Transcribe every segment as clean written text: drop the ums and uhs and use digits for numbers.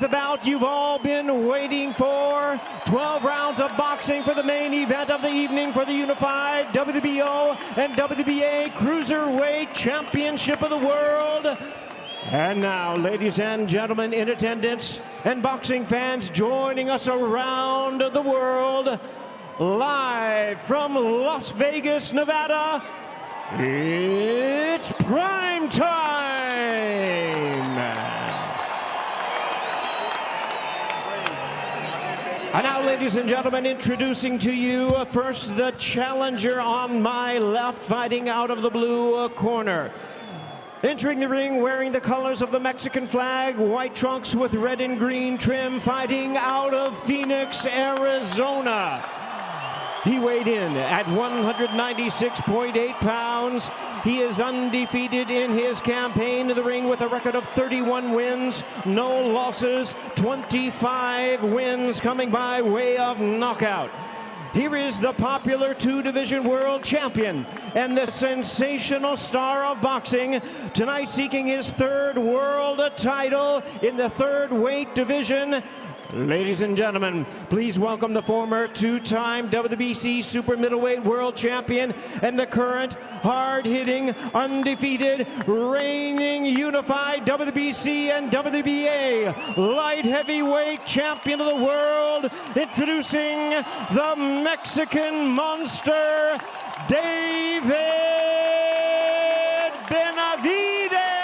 the bout you've all been waiting for. 12 rounds of boxing for the main event of the evening for the unified WBO and WBA Cruiserweight Championship of the World. And now, ladies and gentlemen in attendance and boxing fans joining us around the world, live from Las Vegas, Nevada, it's prime time! And now, ladies and gentlemen, introducing to you first the challenger on my left, fighting out of the blue corner. Entering the ring wearing the colors of the Mexican flag, white trunks with red and green trim, fighting out of Phoenix, Arizona. He weighed in at 196.8 pounds. He is undefeated in his campaign in the ring with a record of 31 wins, no losses, 25 wins coming by way of knockout. Here is the popular two-division world champion and the sensational star of boxing, tonight seeking his third world title in the third weight division. Ladies and gentlemen, please welcome the former two-time WBC super middleweight world champion and the current hard-hitting, undefeated, reigning unified WBC and WBA light heavyweight champion of the world, introducing the Mexican monster, David Benavidez.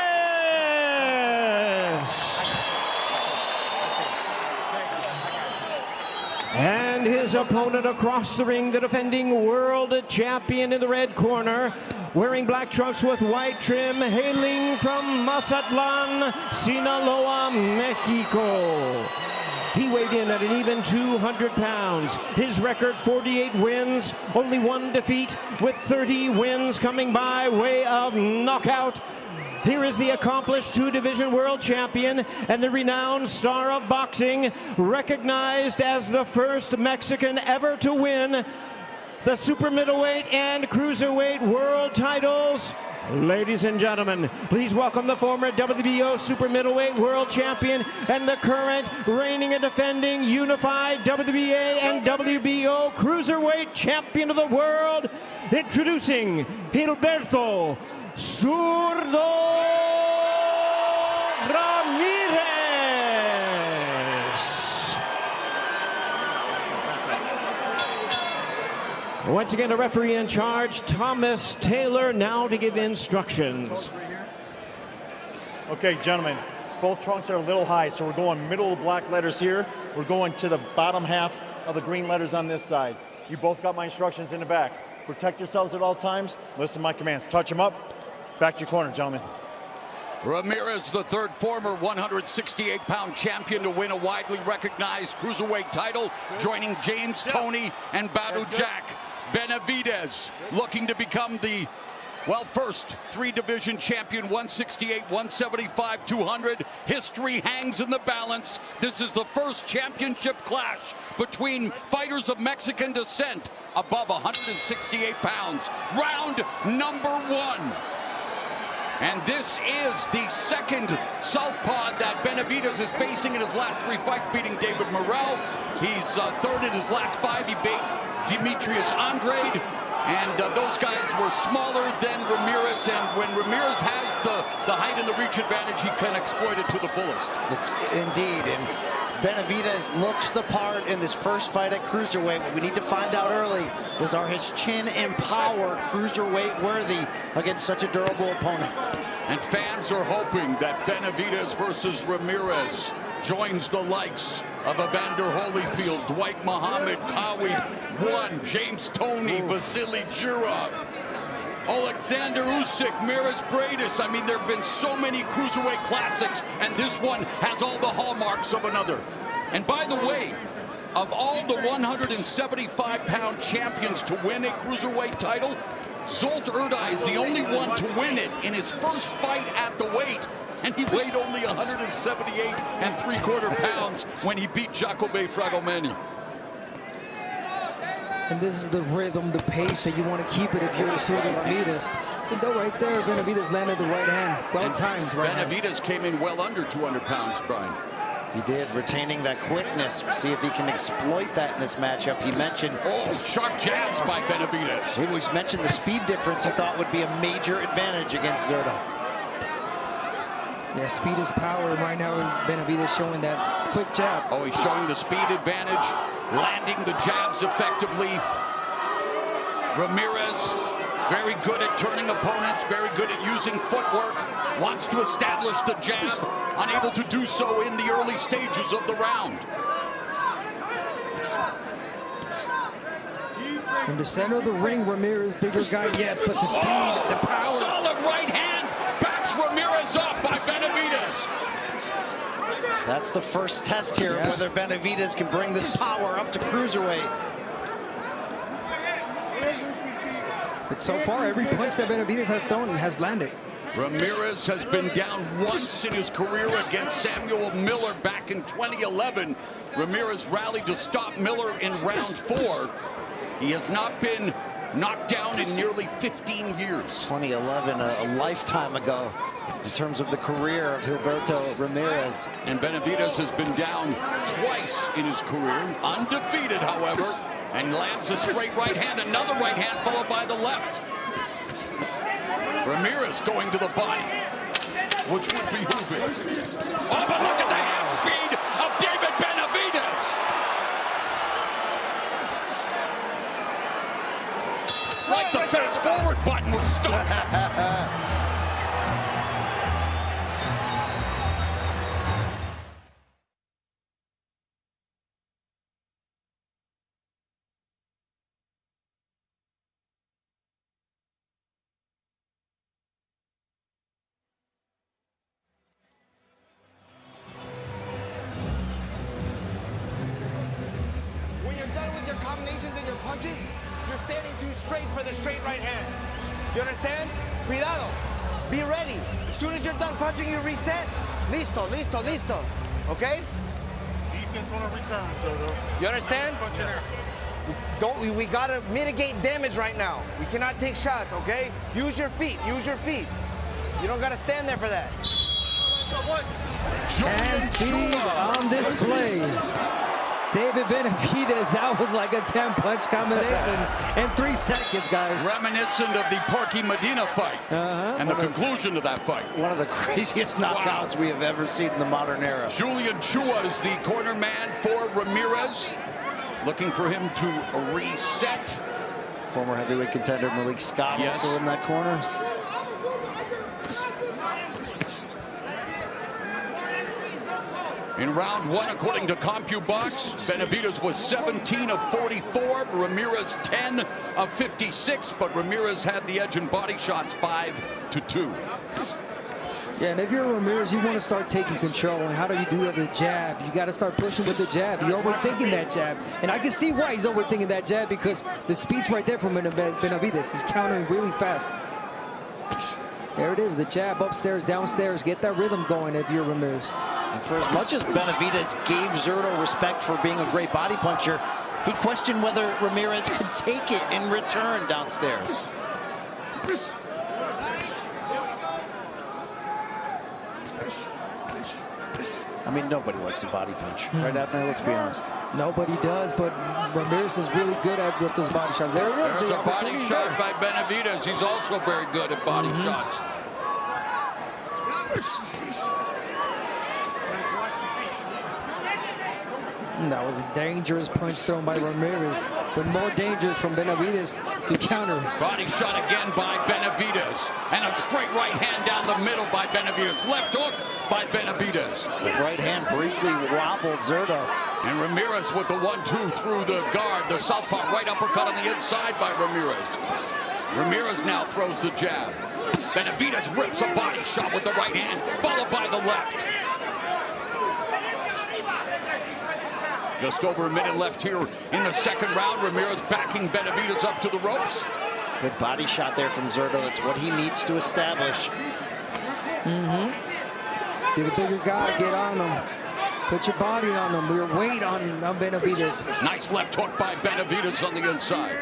And his opponent across the ring, the defending world champion in the red corner, wearing black trunks with white trim, hailing from Mazatlan, Sinaloa, Mexico. He weighed in at an even 200 pounds. His record, 48 wins, only one defeat, with 30 wins coming by way of knockout. Here is the accomplished two-division world champion and the renowned star of boxing, recognized as the first Mexican ever to win the super middleweight and cruiserweight world titles. Ladies and gentlemen, please welcome the former WBO super middleweight world champion and the current reigning and defending unified WBA and WBO cruiserweight champion of the world, introducing Gilberto Zurdo Ramirez. Once again, the referee in charge, Thomas Taylor, now to give instructions. Okay, gentlemen, both trunks are a little high, so we're going middle of the black letters here. We're going to the bottom half of the green letters on this side. You both got my instructions in the back. Protect yourselves at all times. Listen to my commands. Touch them up. Back to your corner, gentlemen. Ramirez, the third former 168-pound champion to win a widely recognized cruiserweight title, joining James Toney and Badu Jack. Benavidez looking to become the, well, first three-division champion, 168, 175, 200. History hangs in the balance. This is the first championship clash between fighters of Mexican descent above 168 pounds. Round number one. And this is the second southpaw that Benavidez is facing in his last three fights, beating David Morrell. He's third in his last five. He beat Demetrius Andrade. And those guys were smaller than Ramirez. And when Ramirez has the height and the reach advantage, he can exploit it to the fullest. Indeed. And Benavidez looks the part in this first fight at cruiserweight. What we need to find out early is, are his chin and power cruiserweight worthy against such a durable opponent? And fans are hoping that Benavidez versus Ramirez joins the likes of Evander Holyfield, Dwight Muhammad, Kawi, James Toney, Vasily Jirov, Alexander Usyk, Miras Bradis. I mean, there have been so many cruiserweight classics, and this one has all the hallmarks of another. And by the way, of all the 175-pound champions to win a cruiserweight title, Zolt Erdai is the only one to win it in his first fight at the weight. And he weighed only 178 3/4 pounds when he beat Jacobe Fragomeni. And this is the rhythm, the pace that you want to keep it if you're Zurdo Ramirez. And though right there, Benavidez landed the right hand. Well timed right hand. Benavidez came in well under 200 pounds, Brian. He did, retaining that quickness. See if he can exploit that in this matchup. He mentioned... Oh, sharp jabs by Benavidez. He always mentioned the speed difference he thought would be a major advantage against Zurdo. Yeah, speed is power right now. Benavidez showing that quick jab. Oh, he's showing the speed advantage, landing the jabs effectively. Ramirez, very good at turning opponents, very good at using footwork, wants to establish the jab, unable to do so in the early stages of the round. In the center of the ring, Ramirez, bigger guy, yes, but the speed, the power. Solid right hand, backs Ramirez up by Benavidez. That's the first test here, whether Benavidez can bring this power up to cruiserweight. But so far, every punch that Benavidez has thrown has landed. Ramirez has been down once in his career against Samuel Miller back in 2011. Ramirez rallied to stop Miller in round 4. He has not been knocked down in nearly 15 years. 2011, a lifetime ago in terms of the career of Gilberto Ramirez. And Benavidez has been down twice in his career, undefeated, however, and lands a straight right hand, another right hand followed by the left. Ramirez going to the body, which would behoove him. Oh, but look at the hand speed of David Benavidez. Like the fast forward button was stuck. When you're done with your combinations and your punches, you're standing too straight for the straight right hand. You understand? Cuidado. Be ready. As soon as you're done punching, you reset. Listo, listo, listo. Okay? Defense on a return, Zurdo. You understand? We gotta mitigate damage right now. We cannot take shots, okay? Use your feet, use your feet. You don't gotta stand there for that. And speed on display. David Benavidez, that was like a 10-punch combination in 3 seconds, guys. Reminiscent of the Porky Medina fight and the conclusion of that fight. One of the craziest knockouts we have ever seen in the modern era. Julian Chua is the corner man for Ramirez, looking for him to reset. Former heavyweight contender Malik Scott also in that corner. In round 1, according to CompuBox, Benavidez was 17 of 44, Ramirez 10 of 56, but Ramirez had the edge in body shots 5-2. Yeah, and if you're Ramirez, you want to start taking control. And how do you do that? The jab. You got to start pushing with the jab. You're overthinking that jab. And I can see why he's overthinking that jab, because the speed's right there from Benavidez. He's countering really fast. There it is, the jab upstairs, downstairs. Get that rhythm going if you're Ramirez. And for as much as Benavidez gave Zurdo respect for being a great body puncher, he questioned whether Ramirez could take it in return downstairs. I mean, nobody likes a body punch. Right, Abner? Let's be honest. Nobody does, but Ramirez is really good at with those body shots. There it is. There's a body shot by Benavidez. He's also very good at body shots. That was a dangerous punch thrown by Ramirez, but more dangerous from Benavidez to counter. Body shot again by Benavidez, and a straight right hand down the middle by Benavidez. Left hook by Benavidez. The right hand briefly wobbled Zurdo. And Ramirez with the 1-2 through the guard. The southpaw right uppercut on the inside by Ramirez. Ramirez now throws the jab. Benavidez rips a body shot with the right hand, followed by the left. Just over a minute left here in the second round. Ramirez backing Benavidez up to the ropes. Good body shot there from Zurdo. That's what he needs to establish. You're the bigger guy, get on him. Put your body on him. Your weight on Benavidez. Nice left hook by Benavidez on the inside.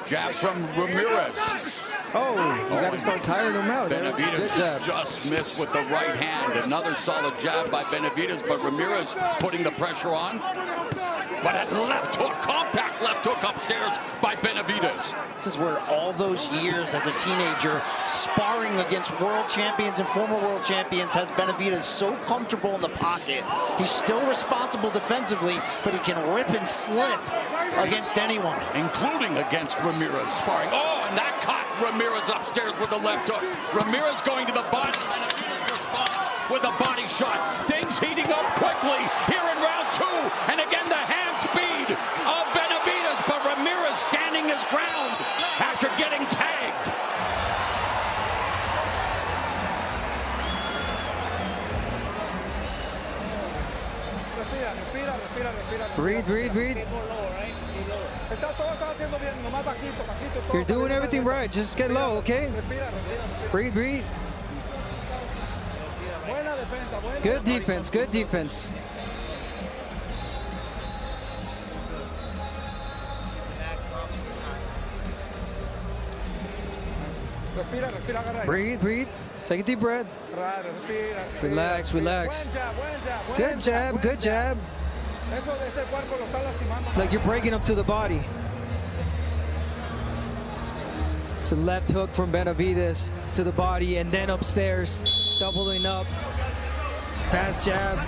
Jab from Ramirez. Oh, you got to start tiring him out. Good Benavidez jab. just missed with the right hand. Another solid jab by Benavidez, but Ramirez putting the pressure on. But a left hook, compact left hook upstairs by Benavidez. This is where all those years as a teenager sparring against world champions and former world champions has Benavidez so comfortable in the pocket. He's still responsible defensively, but he can rip and slip against anyone. Including against Ramirez sparring. Oh, and that caught Ramirez upstairs with the left hook. Ramirez going to the body. Benavidez responds with a body shot. Things heating up quickly here in round 2. And again, the hand speed of Benavidez, but Ramirez standing his ground after getting tagged. Breathe, breathe, breathe. You're doing everything right. Just get low, okay? Breathe, breathe. Good defense, good defense. Breathe, breathe. Take a deep breath. Relax, relax. Good jab, good jab. Like you're breaking up to the body. It's a left hook from Benavidez to the body and then upstairs, doubling up. Fast jab.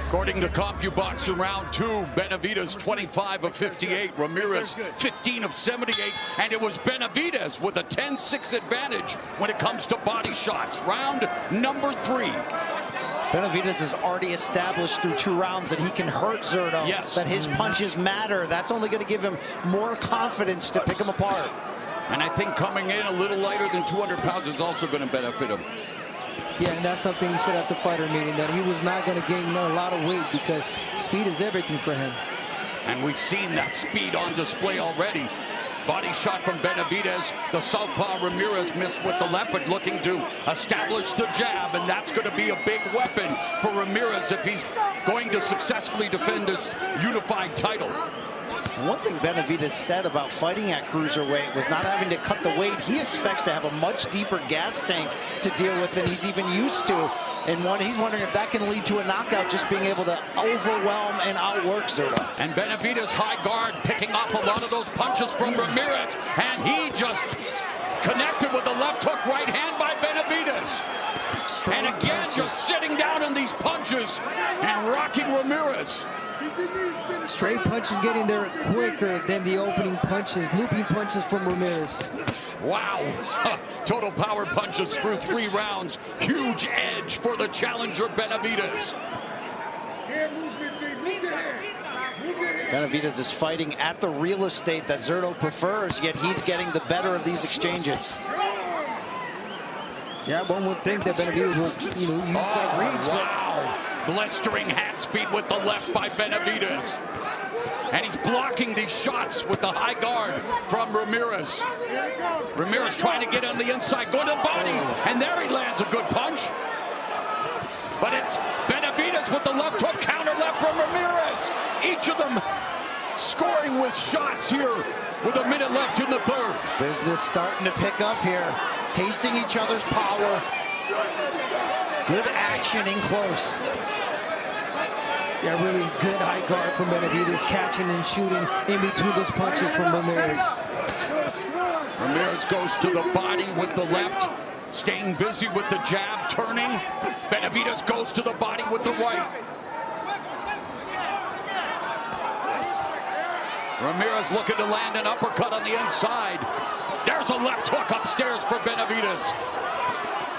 According to CompuBox in round 2, Benavidez 25 of 58, Ramirez 15 of 78, and it was Benavidez with a 10-6 advantage when it comes to body shots. Round number 3. Benavidez has already established through 2 rounds that he can hurt Zurdo, yes, that his punches matter. That's only going to give him more confidence to pick him apart. And I think coming in a little lighter than 200 pounds is also going to benefit him. Yeah, and that's something he said at the fighter meeting, that he was not going to gain a lot of weight because speed is everything for him. And we've seen that speed on display already. Body shot from Benavidez. The southpaw Ramirez missed with the left, but looking to establish the jab, and that's going to be a big weapon for Ramirez if he's going to successfully defend this unified title. One thing Benavidez said about fighting at cruiserweight was not having to cut the weight. He expects to have a much deeper gas tank to deal with than he's even used to. And he's wondering if that can lead to a knockout, just being able to overwhelm and outwork Zurdo. And Benavidez high guard picking off a lot of those punches from Ramirez. And he just connected with the left hook right hand by Benavidez. And again, just sitting down on these punches and rocking Ramirez. Straight punches getting there quicker than the opening punches, looping punches from Ramirez. Wow. Total power punches through 3 rounds. Huge edge for the challenger, Benavidez. Benavidez is fighting at the real estate that Zurdo prefers, yet he's getting the better of these exchanges. Yeah, one would think that Benavidez will, use that reach. Wow. Blistering hand speed with the left by Benavidez. And he's blocking these shots with the high guard from Ramirez. Ramirez trying to get on the inside, going to the body, and there he lands a good punch. But it's Benavidez with the left hook, counter left from Ramirez. Each of them scoring with shots here with a minute left in the 3rd. Business starting to pick up here, tasting each other's power. Good action in close. Yeah, really good high guard from Benavidez, catching and shooting in between those punches from Ramirez. Ramirez goes to the body with the left, staying busy with the jab, turning. Benavidez goes to the body with the right. Ramirez looking to land an uppercut on the inside. There's a left hook upstairs for Benavidez.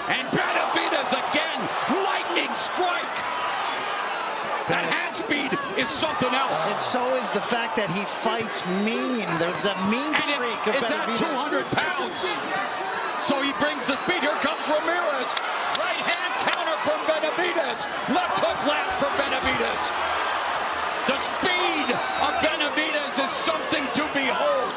And Benavidez again, lightning strike. That hand speed is something else. And so is the fact that he fights mean. There's the mean streak of Benavidez. At 200 pounds. So he brings the speed. Here comes Ramirez. Right hand counter from Benavidez. Left hook lands for Benavidez. The speed of Benavidez is something to behold.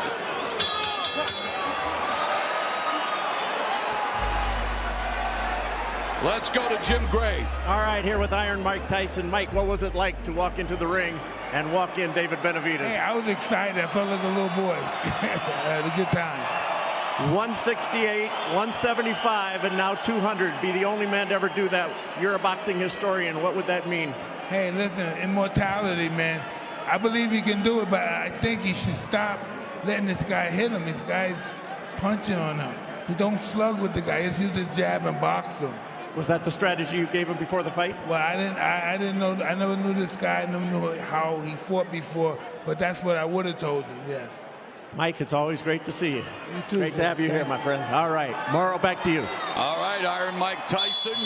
Let's go to Jim Gray. All right, here with Iron Mike Tyson. Mike, what was it like to walk into the ring and walk in David Benavidez? Hey, I was excited. I felt like a little boy. I had a good time. 168, 175, and now 200. Be the only man to ever do that. You're a boxing historian. What would that mean? Hey, listen, immortality, man. I believe he can do it, but I think he should stop letting this guy hit him. This guy's punching on him. He don't slug with the guy. He's use a jab and box him. Was that the strategy you gave him before the fight? Well, I didn't know. I never knew this guy. I never knew how he fought before, but that's what I would have told him, yes. Mike, it's always great to see you. You too. Great to have you here, my friend. All right, Morrow, back to you. All right, Iron Mike Tyson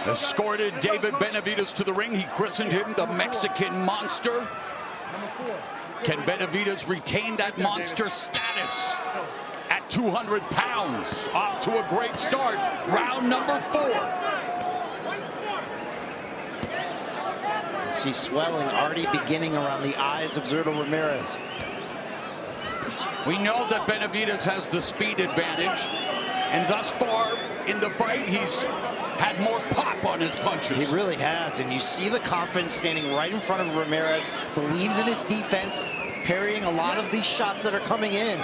escorted David Benavidez to the ring. He christened him the Mexican Monster. Can Benavidez retain that monster status at 200 pounds? Off to a great start. Round number 4. See swelling already beginning around the eyes of Zurdo Ramirez. We know that Benavidez has the speed advantage, and thus far in the fight, he's had more pop on his punches. He really has, and you see the confidence standing right in front of Ramirez, believes in his defense, parrying a lot of these shots that are coming in.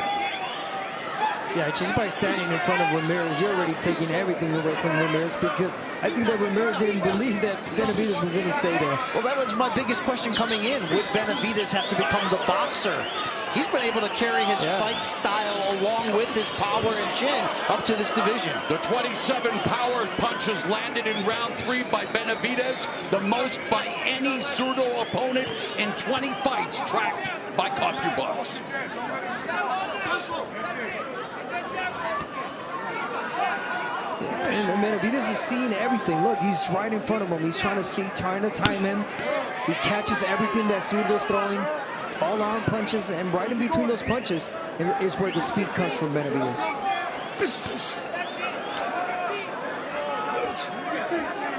Yeah, just by standing in front of Ramirez, you're already taking everything away from Ramirez, because I think that Ramirez didn't believe that Benavidez was going to stay there. Well, that was my biggest question coming in. Would Benavidez have to become the boxer? He's been able to carry his fight style along with his power and chin up to this division. The 27 power punches landed in round 3 by Benavidez, the most by any Zurdo opponent in 20 fights tracked by CompuBox. And Benavidez is seeing everything. Look, he's right in front of him. He's trying to time him. He catches everything that Zurdo's throwing. All arm punches, and right in between those punches is where the speed comes from Benavidez.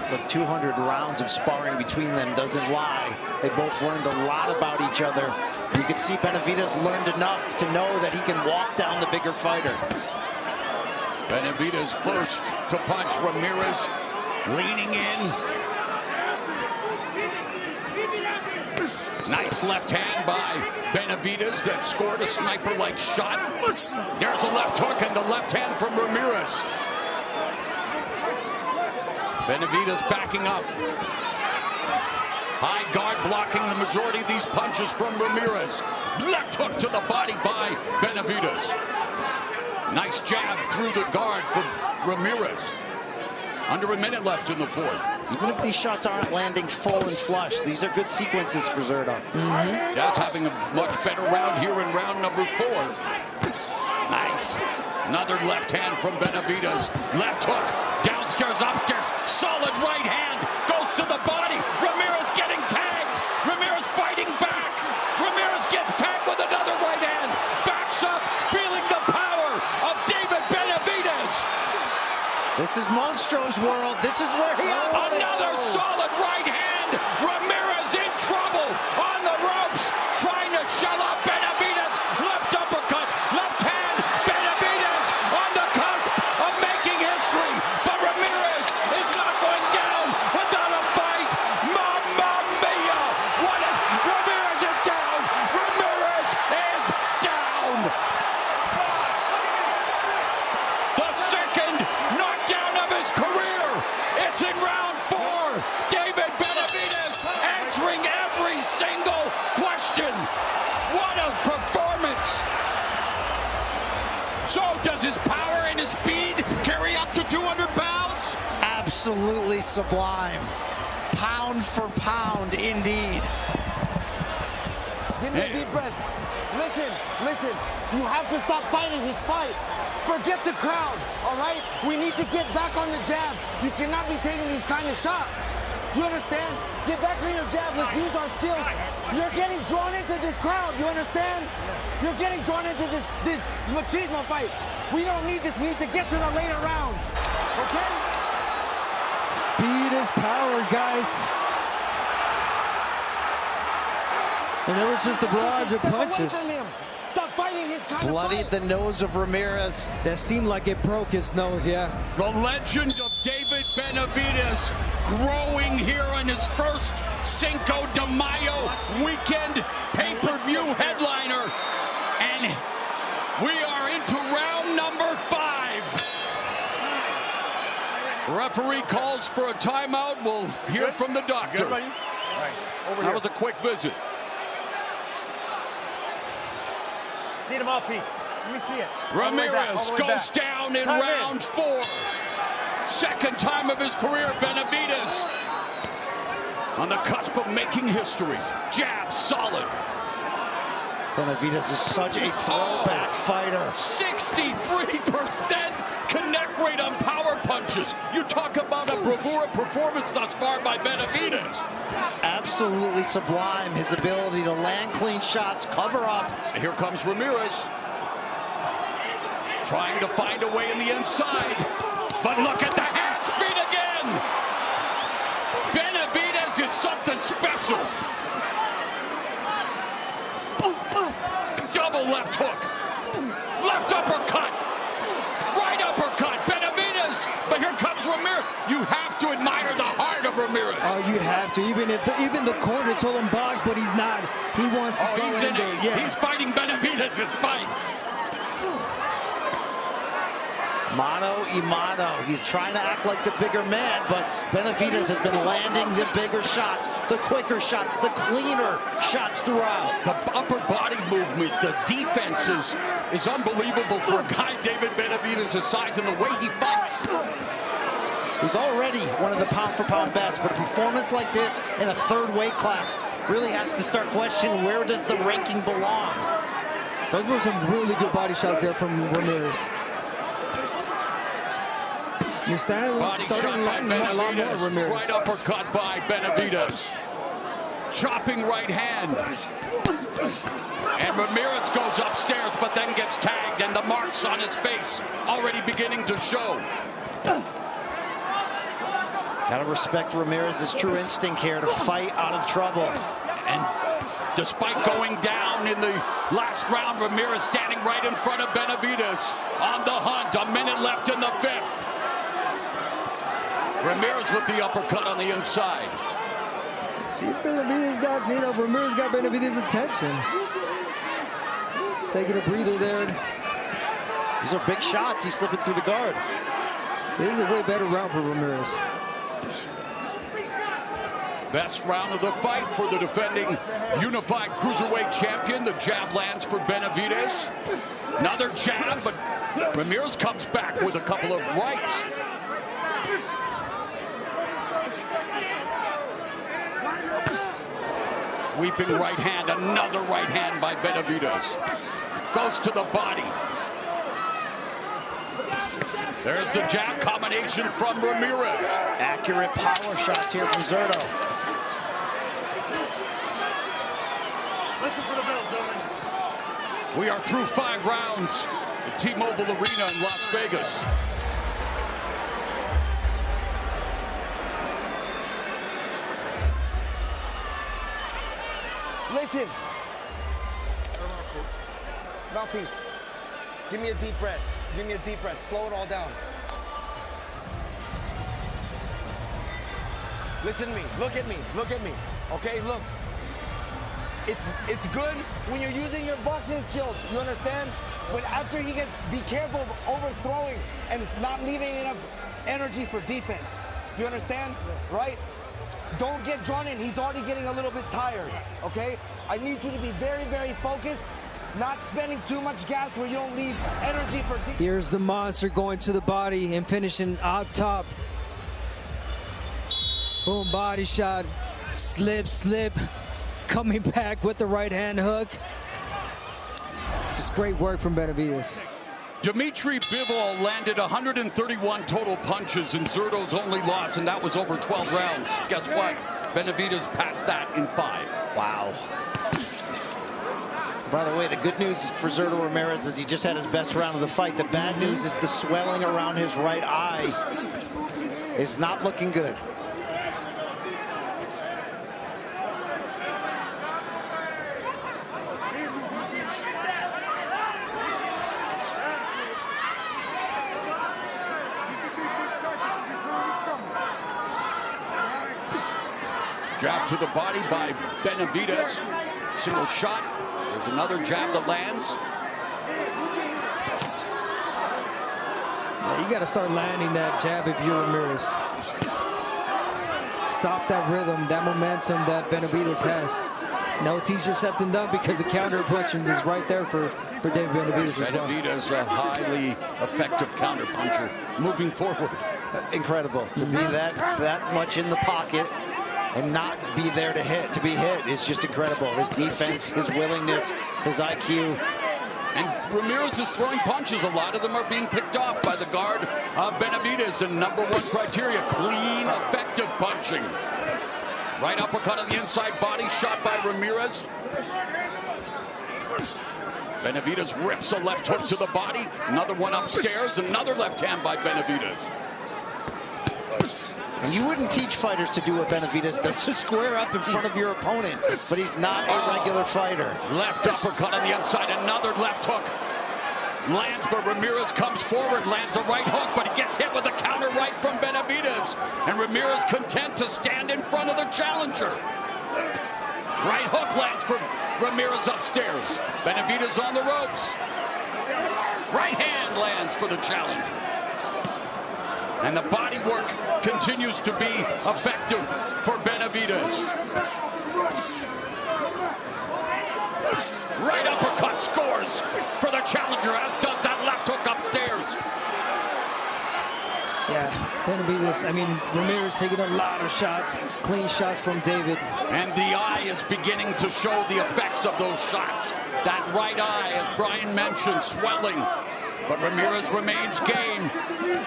The 200 rounds of sparring between them doesn't lie. They both learned a lot about each other. You can see Benavidez learned enough to know that he can walk down the bigger fighter. Benavidez first to punch. Ramirez leaning in. Nice left hand by Benavidez that scored a sniper-like shot. There's a left hook and the left hand from Ramirez. Benavidez backing up. High guard blocking the majority of these punches from Ramirez. Left hook to the body by Benavidez. Nice jab through the guard for Ramirez. Under a minute left in the 4th. Even if these shots aren't landing full and flush, these are good sequences for Zurdo. That's having a much better round here in round number 4. Nice. Another left hand from Benavidez. Left hook. Downstairs, upstairs. Solid right hand. Goes to the body. Ramirez getting tagged. Ramirez fighting back. Ramirez gets tagged with another right hand. Backs up, feeling the power of David Benavidez. This is Monstro's world. This is where he Another solid right hand. Ramirez in trouble on the ropes, trying to shell up Benavidez. Left uppercut, left hand. Benavidez on the cusp of making history, but Ramirez is not going down without a fight. Mamma mia! Ramirez is down. Ramirez is down. The second knockdown of his career. It's in round 4. David Benavidez answering every single question. What a performance. So does his power and his speed carry up to 200 pounds? absolutely sublime. Pound for pound, indeed. Give me a deep breath. Listen. You have to stop fighting his fight. Forget the crowd, all right? We need to get back on the jab. You cannot be taking these kind of shots. You understand? Get back on your jab. Let's use our skills. You're getting drawn into this crowd. You understand? You're getting drawn into this machismo fight. We don't need this. We need to get to the later rounds. Okay? Speed is power, guys. And there was just a barrage of punches. Stop fighting his kind Bloodied of the nose of Ramirez. That seemed like it broke his nose, yeah. The legend of David Benavidez growing here on his first Cinco de Mayo weekend pay-per-view headliner. And We are into round number 5. Referee calls for a timeout. We'll hear from the doctor. Good, buddy? All right, over That here. was a quick visit. See the mouthpiece. Let me see it. Ramirez goes down in round 4. Second time of his career, Benavidez on the cusp of making history. Jab solid. Benavidez is such a throwback fighter. 63% connect rate on power punches. You talk about a bravura performance thus far by Benavidez. Absolutely sublime, his ability to land clean shots, cover up. Here comes Ramirez. Trying to find a way in the inside. But look at the hand speed again. Benavidez is something special. Double left hook. Left uppercut. Right uppercut. Benavidez. But here comes Ramirez. You have to admire the heart of Ramirez. Oh, you have to. Even the corner told him box, but he's not. He wants to go he's in there. Yeah. He's fighting Benavidez's fight. Mano y mano. He's trying to act like the bigger man, but Benavidez has been landing the bigger shots, the quicker shots, the cleaner shots throughout. The upper body movement, the defense is unbelievable for a guy David Benavidez' size and the way he fights. He's already one of the pound-for-pound best, but a performance like this in a third weight class really has to start questioning where does the ranking belong. Those were some really good body shots there from Ramirez. You're starting to land a lot more, Ramirez. Right uppercut by Benavidez. Chopping right hand. And Ramirez goes upstairs, but then gets tagged, and the marks on his face already beginning to show. Gotta respect Ramirez's true instinct here to fight out of trouble. And despite going down in the last round, Ramirez standing right in front of Benavidez on the hunt. A minute left in the 5th. Ramirez with the uppercut on the inside. See, Ramirez got Benavidez's attention. Taking a breather there. These are big shots. He's slipping through the guard. This is a way better round for Ramirez. Best round of the fight for the defending unified cruiserweight champion. The jab lands for Benavidez. Another jab, but Ramirez comes back with a couple of rights. Sweeping right hand, another right hand by Benavidez. Goes to the body. There's the jab combination from Ramirez. Accurate power shots here from Zurdo. Listen for the bell, gentlemen. We are through 5 rounds at T-Mobile Arena in Las Vegas. Listen. Mouthpiece. Give me a deep breath. Give me a deep breath. Slow it all down. Listen to me. Look at me. Look at me. Okay, look. It's good when you're using your boxing skills. You understand? But after he gets, be careful of overthrowing and not leaving enough energy for defense. You understand? Right? Don't get drawn in. He's already getting a little bit tired. Okay? I need you to be very, very focused. Not spending too much gas where you don't leave energy for defense. Here's the monster going to the body and finishing up top. Boom, body shot. Slip, slip. Coming back with the right hand hook. Just great work from Benavidez. Dmitry Bivol landed 131 total punches in Zurdo's only loss, and that was over 12 rounds. Guess what? Benavidez passed that in 5. Wow. By the way, the good news for Zurdo Ramirez is he just had his best round of the fight. The bad news is the swelling around his right eye is not looking good. Jab to the body by Benavidez. Single shot. There's another jab that lands. Yeah, you got to start landing that jab if you're Ramirez. Stop that rhythm, that momentum that Benavidez has. No, it's easier said than done because the counter punching is right there for David Benavidez. Benavidez, a highly effective counter puncher moving forward. Incredible to be that much in the pocket and not be there to be hit is just incredible. His defense, his willingness, his IQ. And Ramirez is throwing punches. A lot of them are being picked off by the guard of Benavidez. And number one criteria, clean, effective punching. Right uppercut on the inside, body shot by Ramirez. Benavidez rips a left hook to the body. Another one upstairs, another left hand by Benavidez. And you wouldn't teach fighters to do what Benavidez does, to square up in front of your opponent, but he's not a regular fighter. Left uppercut on the inside, another left hook. Lands, but Ramirez comes forward, lands a right hook, but he gets hit with a counter right from Benavidez. And Ramirez content to stand in front of the challenger. Right hook lands for Ramirez upstairs. Benavidez on the ropes. Right hand lands for the challenger. And the body work continues to be effective for Benavidez. Right uppercut scores for the challenger, as does that left hook upstairs. Yeah, Benavidez, I mean, Ramirez taking a lot of shots, clean shots from David. And the eye is beginning to show the effects of those shots. That right eye, as Brian mentioned, swelling. But Ramirez remains game,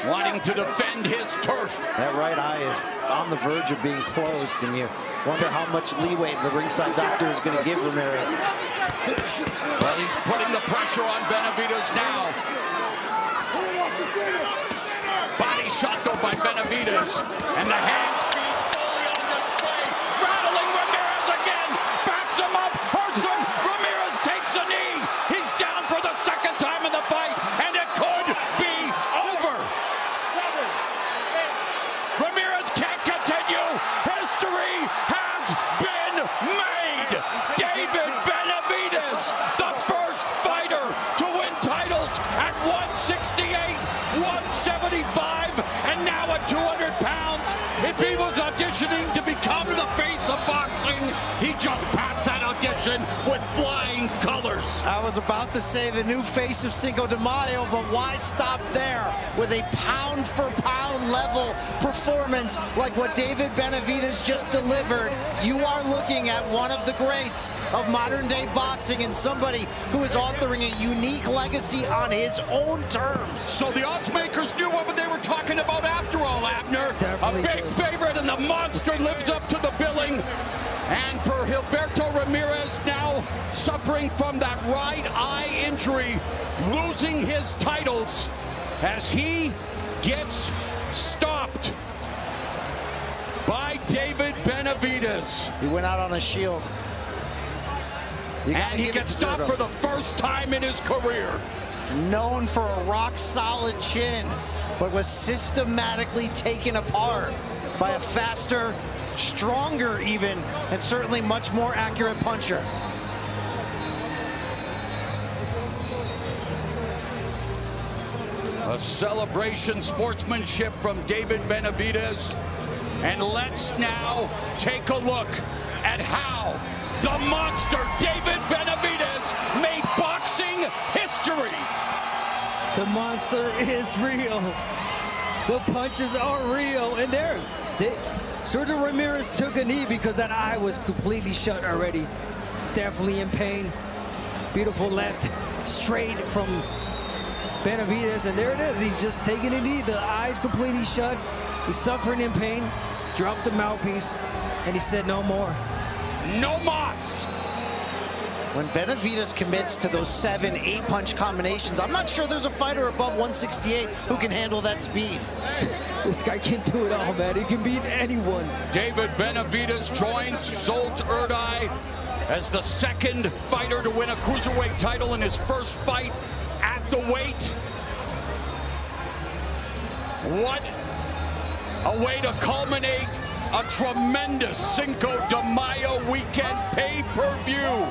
wanting to defend his turf. That right eye is on the verge of being closed, and you wonder how much leeway the ringside doctor is going to give Ramirez. Well, he's putting the pressure on Benavidez now. Body shot, though, by Benavidez. And the hands being fully on display. Rattling Ramirez again. Backs him up, hurts him. Ramirez takes a knee. He's down for the second time in the fight. And it could be over. Ramirez can't continue. History has been made. David Benavidez, the first fighter to win titles at 168, 175, and now at 200 pounds. If he was auditioning to become the face of boxing, he just passed that audition with flying colors. I was about to say the new face of Cinco de Mayo, but why stop there? With a pound-for-pound level performance like what David Benavidez just delivered, you are looking at one of the greats of modern-day boxing and somebody who is authoring a unique legacy on his own terms. So the odds makers knew what they were talking about after all, Abner. Definitely a big favorite, and the monster lives up to the billing. And for Gilberto Ramirez, now suffering from that right eye injury, losing his titles as he gets stopped by David Benavidez. He went out on a shield. And he gets stopped for the first time in his career. Known for a rock-solid chin, but was systematically taken apart by a faster, stronger even, and certainly much more accurate puncher. A celebration, sportsmanship from David Benavidez. And let's now take a look at how the monster David Benavidez made boxing history. The monster is real. The punches are real. And Sergio Ramirez took a knee because that eye was completely shut already. Definitely in pain. Beautiful left straight from Benavidez. And there it is. He's just taking a knee. The eye's completely shut. He's suffering in pain. Dropped the mouthpiece. And he said no more. No mas. When Benavidez commits to those 7-8 punch combinations, I'm not sure there's a fighter above 168 who can handle that speed. This guy can do it all, man. He can beat anyone. David Benavidez joins Zolt Erdai as the second fighter to win a cruiserweight title in his first fight at the weight. What a way to culminate a tremendous Cinco de Mayo weekend pay-per-view.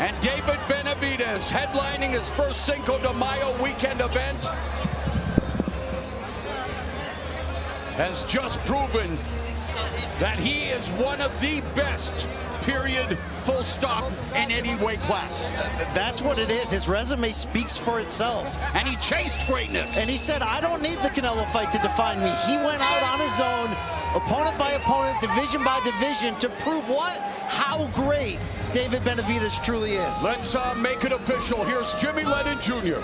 And David Benavidez headlining his first Cinco de Mayo weekend event has just proven that he is one of the best, period, full stop, in any weight class. That's what it is. His resume speaks for itself. And he chased greatness. And he said, I don't need the Canelo fight to define me. He went out on his own, opponent by opponent, division by division, to prove what? How great David Benavidez truly is. Let's make it official. Here's Jimmy Lennon Jr.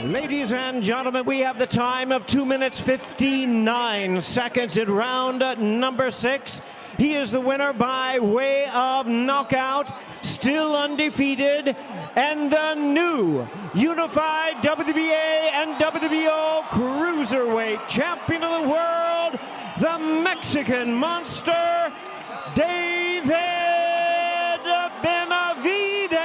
Ladies and gentlemen, we have the time of 2 minutes 59 seconds in round number 6. He is the winner by way of knockout, still undefeated, and the new unified WBA and WBO Cruiserweight champion of the world, the Mexican monster, David Benavidez.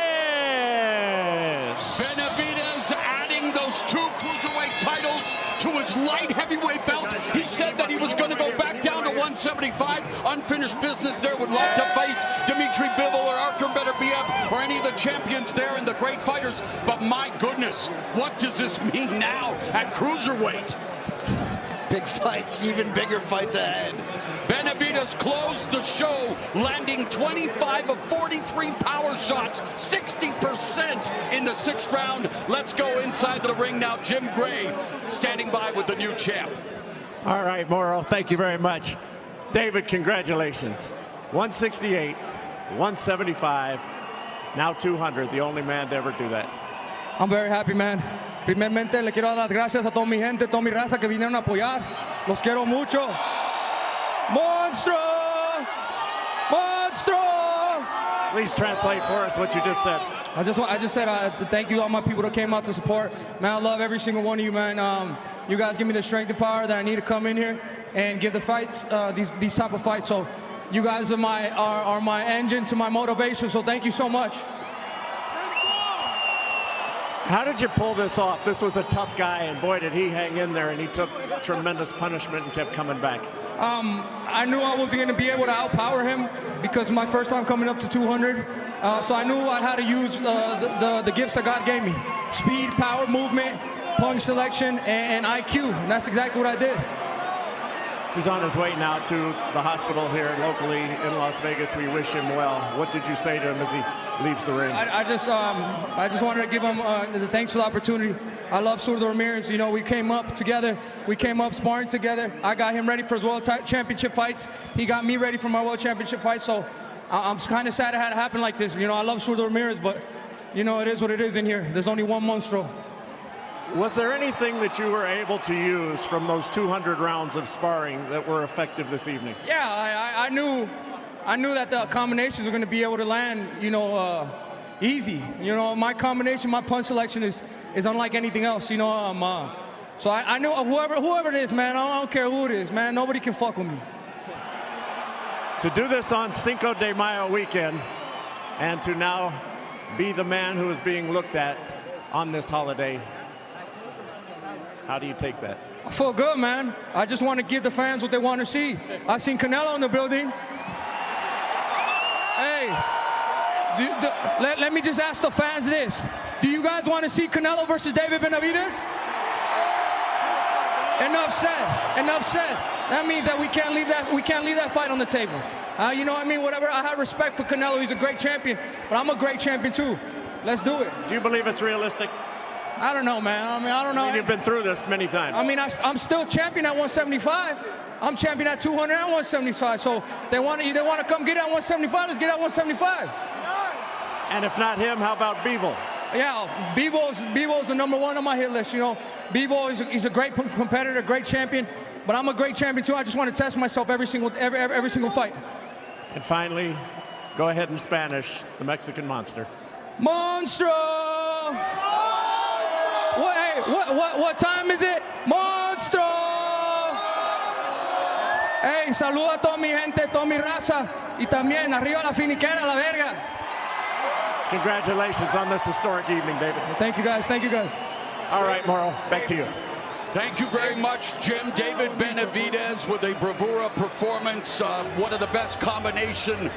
Benavidez adding those 2 Cruiserweight titles to his light heavyweight belt. He said that he was going to go back down to 175. Unfinished business there. Would love to face Dimitri Bivol or Artur Beterbiev or any of the champions there and the great fighters. But my goodness, what does this mean now at Cruiserweight? Big fights, even bigger fights ahead. Benavidez closed the show, landing 25 of 43 power shots, 60% in the 6th round. Let's go inside the ring now. Jim Gray standing by with the new champ. All right, Mauro, thank you very much. David, congratulations. 168, 175, now 200, the only man to ever do that. I'm very happy, man. Primeramente le quiero dar las gracias a toda mi gente, toda mi raza que vinieron a apoyar. Los quiero mucho. Monstro! Monstro! Please translate for us what you just said. I just said thank you to all my people that came out to support. Man, I love every single one of you, man. You guys give me the strength and power that I need to come in here and give the fights, these type of fights. So you guys are my engine to my motivation. So thank you so much. How did you pull this off? This was a tough guy, and boy, did he hang in there, and he took tremendous punishment and kept coming back. I knew I wasn't going to be able to outpower him because my first time coming up to 200. So I knew I had to use the gifts that God gave me. Speed, power, movement, punch selection, and IQ. And that's exactly what I did. He's on his way now to the hospital here locally in Las Vegas. We wish him well. What did you say to him as he leaves the ring? I just wanted to give him the thanks for the opportunity. I love Zurdo Ramirez. You know, we came up together. We came up sparring together. I got him ready for his World Championship fights. He got me ready for my World Championship fights. So I'm kind of sad it had to happen like this. You know, I love Zurdo Ramirez, but, you know, it is what it is in here. There's only one monstro. Was there anything that you were able to use from those 200 rounds of sparring that were effective this evening? Yeah, I knew that the combinations were going to be able to land, you know, easy. You know, my combination, my punch selection is unlike anything else. You know, so I knew whoever it is, man. I don't care who it is, man. Nobody can fuck with me. To do this on Cinco de Mayo weekend, and to now be the man who is being looked at on this holiday. How do you take that? I feel good, man. I just want to give the fans what they want to see. I seen Canelo in the building. Hey, let me just ask the fans this. Do you guys want to see Canelo versus David Benavidez? Enough said. Enough said. That means that we can't leave that fight on the table. You know what I mean? Whatever. I have respect for Canelo. He's a great champion, but I'm a great champion too. Let's do it. Do you believe it's realistic? I don't know, man. I don't know. You've been through this many times. I mean, I'm still champion at 175. I'm champion at 200 and 175. So they want to come get it at 175. Let's get it at 175. And if not him, how about Bivol? Yeah, Bivol's the number one on my hit list. You know, Bivol he's a great competitor, great champion. But I'm a great champion too. I just want to test myself every single fight. And finally, go ahead in Spanish, the Mexican monster. Monstro! What time is it? Monstro! Hey, saluda a toda mi gente, toda mi raza, y también arriba la finiquera, la verga. Congratulations on this historic evening, David. Thank you, guys. Thank you, guys. All right, Mauro, back to you. Thank you very much, Jim. David Benavidez with a bravura performance. One of the best combination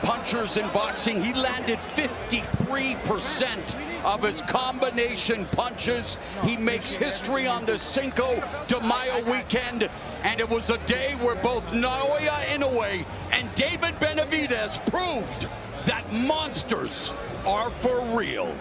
punchers in boxing. He landed 53% of his combination punches. He makes history on the Cinco de Mayo weekend. And it was a day where both Naoya Inoue and David Benavidez proved that monsters are for real.